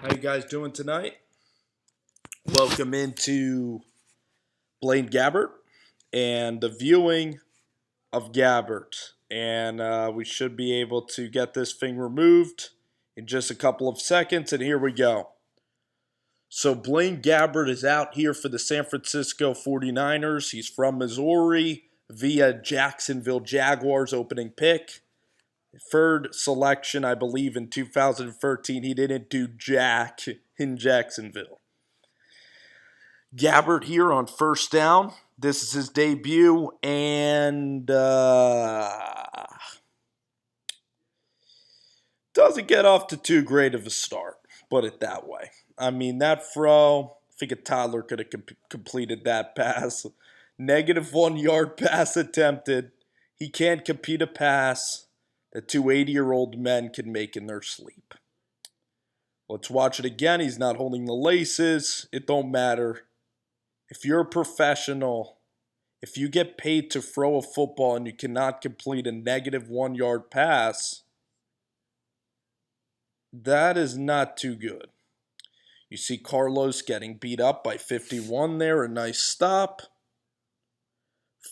How you guys doing tonight? Welcome into Blaine Gabbert and the viewing of Gabbert. And we should be able to get this thing removed in just a couple of seconds. And here we go. So Blaine Gabbert is out here for the San Francisco 49ers. He's from Missouri via Jacksonville Jaguars opening pick. Third selection, I believe, in 2013. He didn't do jack in Jacksonville. Gabbert here on first down. This is his debut, and doesn't get off to too great of a start, put it that way. I mean, that throw, I think a toddler could have completed that pass. -1 yard pass attempted. He can't compete a pass that two 80-year-old men can make in their sleep. Let's watch it again. He's not holding the laces. It don't matter. If you're a professional, if you get paid to throw a football and you cannot complete a -1 yard pass, that is not too good. You see Carlos getting beat up by 51 there. A nice stop.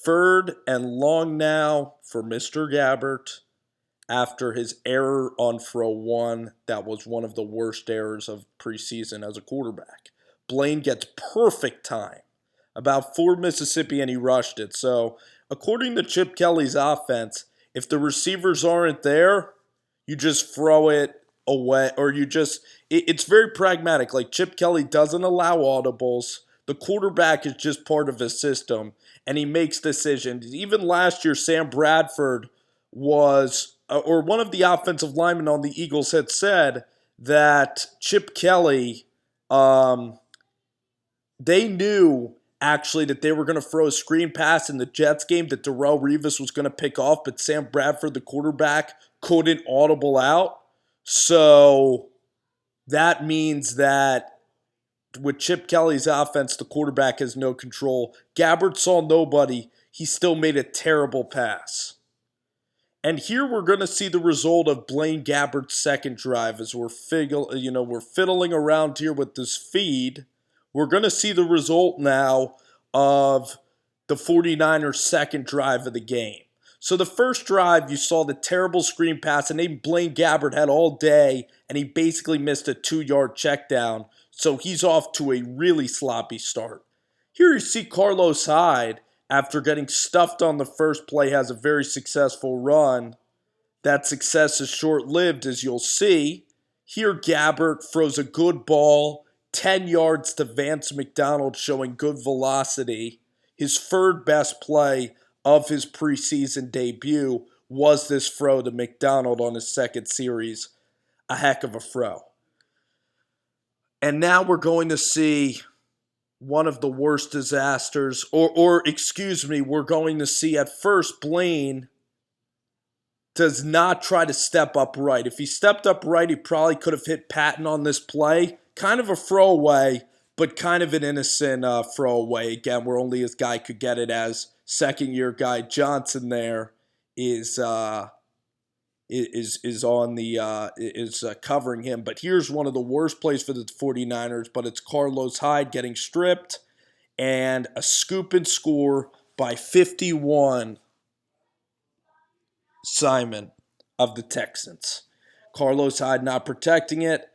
Third and long now for Mr. Gabbert after his error on throw one. That was one of the worst errors of preseason as a quarterback. Blaine gets perfect time. About 4 Mississippi, and he rushed it. So, according to Chip Kelly's offense, if the receivers aren't there, you just throw it away, or it's very pragmatic. Like, Chip Kelly doesn't allow audibles. The quarterback is just part of his system, and he makes decisions. Even last year, Sam Bradford was, or one of the offensive linemen on the Eagles had said that Chip Kelly, they knew actually that they were going to throw a screen pass in the Jets game that Darrelle Revis was going to pick off, but Sam Bradford, the quarterback, couldn't audible out. So that means that with Chip Kelly's offense, the quarterback has no control. Gabbert saw nobody. He still made a terrible pass. And here we're going to see the result of Blaine Gabbert's second drive as we're fiddling around here with this feed. We're going to see the result now of the 49ers' second drive of the game. So the first drive, you saw the terrible screen pass, and even Blaine Gabbert had all day, and he basically missed a 2-yard check down. So he's off to a really sloppy start. Here you see Carlos Hyde, after getting stuffed on the first play, has a very successful run. That success is short-lived, as you'll see. Here Gabbert throws a good ball, 10 yards to Vance McDonald, showing good velocity. His third best play of his preseason debut was this throw to McDonald on his second series. A heck of a throw. And now we're going to see one of the worst disasters, we're going to see at first Blaine does not try to step up right. If he stepped up right, he probably could have hit Patton on this play. Kind of a throwaway, but kind of an innocent throwaway. Again, where only his guy could get it, as second-year guy Johnson there is covering him. But here's one of the worst plays for the 49ers, but it's Carlos Hyde getting stripped and a scoop and score by 51 Simon of the Texans. Carlos Hyde not protecting it.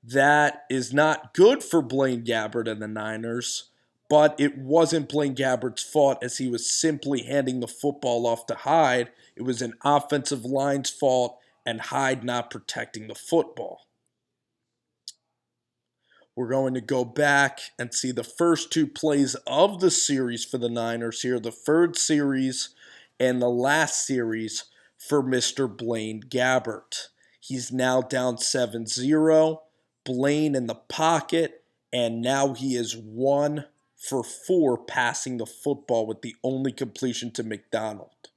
That is not good for Blaine Gabbert and the Niners, but it wasn't Blaine Gabbert's fault, as he was simply handing the football off to Hyde. It was an offensive line's fault and Hyde not protecting the football. We're going to go back and see the first two plays of the series for the Niners here, the third series and the last series for Mr. Blaine Gabbert. He's now down 7-0. Blaine in the pocket, and now he is 1 for 4 passing the football with the only completion to McDonald.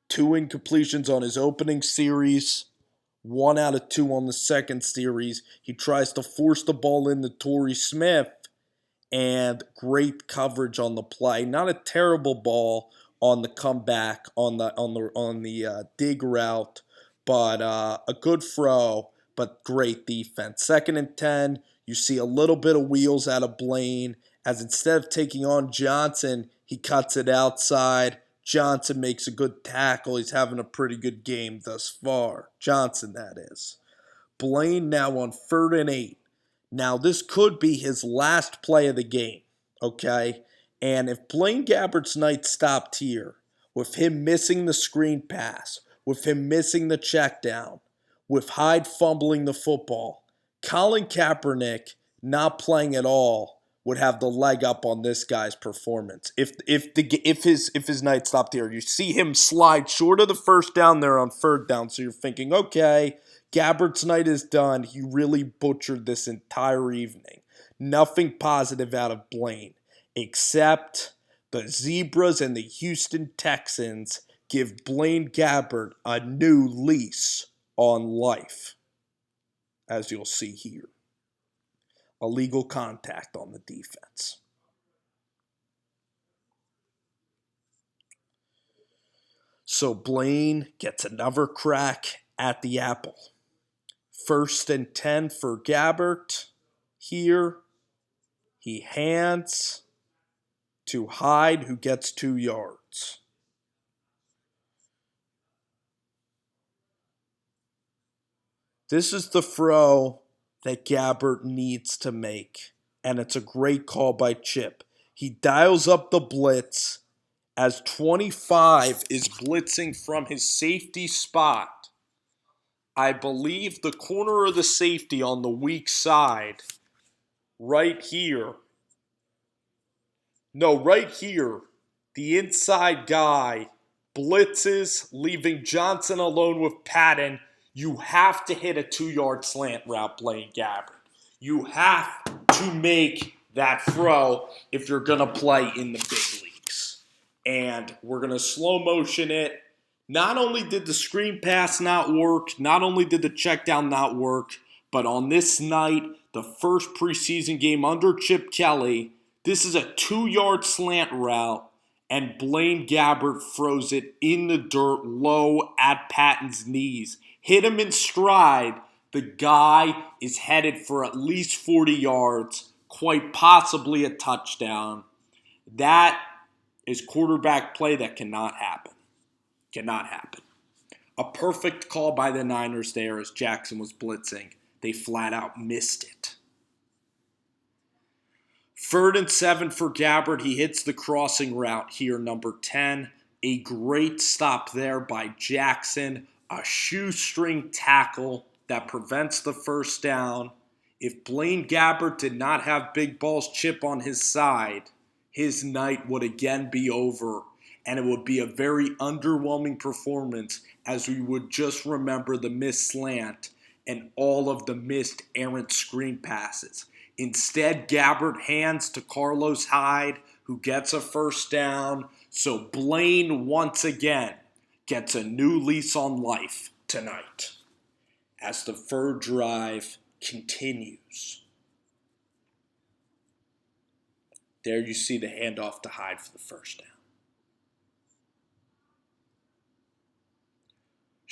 2 incompletions on his opening series, 1 out of 2 on the second series. He tries to force the ball into Torrey Smith, and great coverage on the play. Not a terrible ball on the comeback on the dig route, but a good throw. But great defense. 2nd and 10, You see a little bit of wheels out of Blaine, as instead of taking on Johnson, he cuts it outside. Johnson makes a good tackle. He's having a pretty good game thus far. Johnson, that is. Blaine now on 3rd and 8. Now, this could be his last play of the game, okay? And if Blaine Gabbert's night stopped here, with him missing the screen pass, with him missing the check down, with Hyde fumbling the football, Colin Kaepernick not playing at all would have the leg up on this guy's performance. If his night stopped here, you see him slide short of the first down there on 3rd down, so you're thinking, okay, Gabbert's night is done. He really butchered this entire evening. Nothing positive out of Blaine, except the Zebras and the Houston Texans give Blaine Gabbert a new lease on life, as you'll see here. Illegal contact on the defense. So Blaine gets another crack at the apple. 1st and 10 for Gabbert. Here, he hands to Hyde, who gets 2 yards. This is the throw that Gabbert needs to make, and it's a great call by Chip. He dials up the blitz as 25 is blitzing from his safety spot. I believe the corner of the safety on the weak side, right here. No, right here, the inside guy blitzes, leaving Johnson alone with Patton. You have to hit a 2-yard slant route, Blaine Gabbert. You have to make that throw if you're going to play in the big leagues. And we're going to slow motion it. Not only did the screen pass not work, not only did the check down not work, but on this night, the first preseason game under Chip Kelly, this is a 2-yard slant route, and Blaine Gabbert throws it in the dirt low at Patton's knees. Hit him in stride. The guy is headed for at least 40 yards, quite possibly a touchdown. That is quarterback play that cannot happen. Cannot happen. A perfect call by the Niners there as Jackson was blitzing. They flat out missed it. 3rd and 7 for Gabbert. He hits the crossing route here, number 10. A great stop there by Jackson. A shoestring tackle that prevents the first down. If Blaine Gabbert did not have Big Ball's chip on his side, his night would again be over. And it would be a very underwhelming performance, as we would just remember the missed slant and all of the missed errant screen passes. Instead, Gabbert hands to Carlos Hyde, who gets a first down. So Blaine once again gets a new lease on life tonight as the 3rd drive continues. There you see the handoff to Hyde for the first down.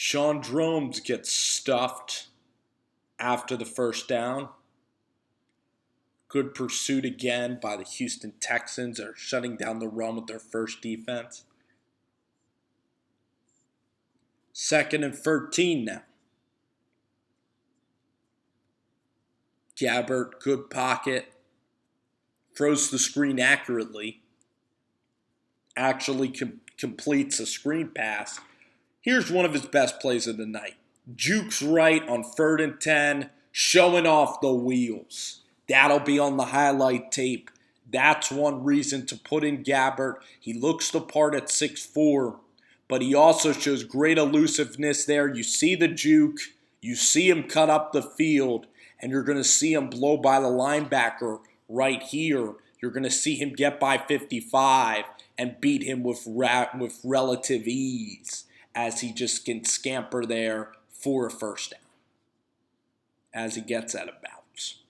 Sean Dromes gets stuffed after the first down. Good pursuit again by the Houston Texans. They're shutting down the run with their first defense. 2nd and 13 now. Gabbert, good pocket. Throws the screen accurately. Actually completes a screen pass. Here's one of his best plays of the night. Jukes right on 3rd and 10, showing off the wheels. That'll be on the highlight tape. That's one reason to put in Gabbert. He looks the part at 6'4", but he also shows great elusiveness there. You see the juke. You see him cut up the field, and you're going to see him blow by the linebacker right here. You're going to see him get by 55 and beat him with relative ease, as he just can scamper there for a first down as he gets out of bounds.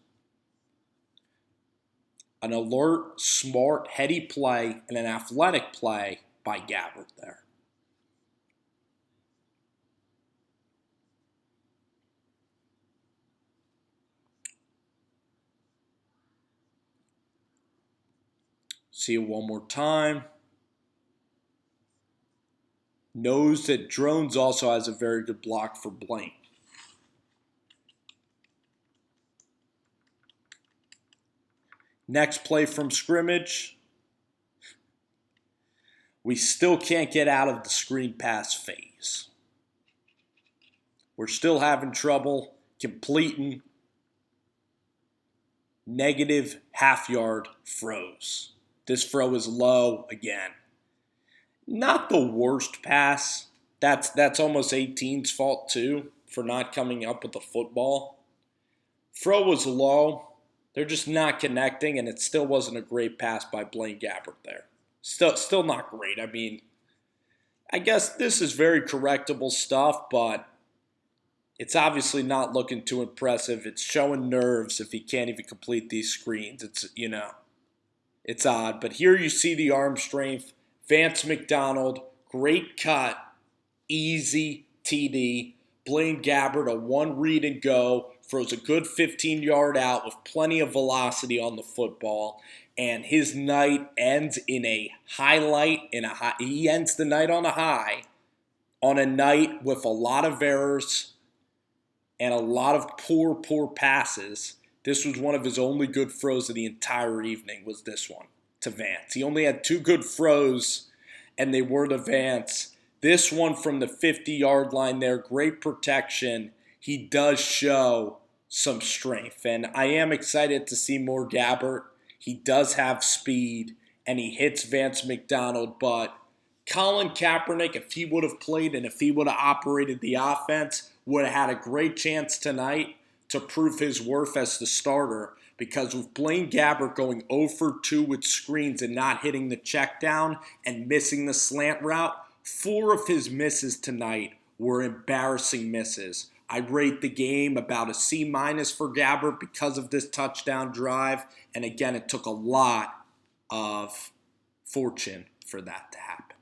An alert, smart, heady play and an athletic play by Gabbert there. See it one more time. Knows that Drones also has a very good block for Blaine. Next play from scrimmage. We still can't get out of the screen pass phase. We're still having trouble completing negative half-yard throws. This throw is low again. Not the worst pass. That's almost 18's fault too for not coming up with the football. Throw was low. They're just not connecting, and it still wasn't a great pass by Blaine Gabbert there. Still not great. I mean, I guess this is very correctable stuff, but it's obviously not looking too impressive. It's showing nerves if he can't even complete these screens. It's odd. But here you see the arm strength. Vance McDonald, great cut, easy TD. Blaine Gabbert, a one read and go, throws a good 15-yard out with plenty of velocity on the football. And his night ends in a highlight. He ends the night on a high, on a night with a lot of errors and a lot of poor passes. This was one of his only good throws of the entire evening, was this one to Vance. He only had 2 good throws, and they were to Vance. This one from the 50-yard line there, great protection. He does show some strength, and I am excited to see more Gabbert. He does have speed, and he hits Vance McDonald, but Colin Kaepernick, if he would have played and if he would have operated the offense, would have had a great chance tonight to prove his worth as the starter, because with Blaine Gabbert going 0 for 2 with screens and not hitting the check down and missing the slant route, 4 of his misses tonight were embarrassing misses. I rate the game about a C- for Gabbert because of this touchdown drive. And again, it took a lot of fortune for that to happen.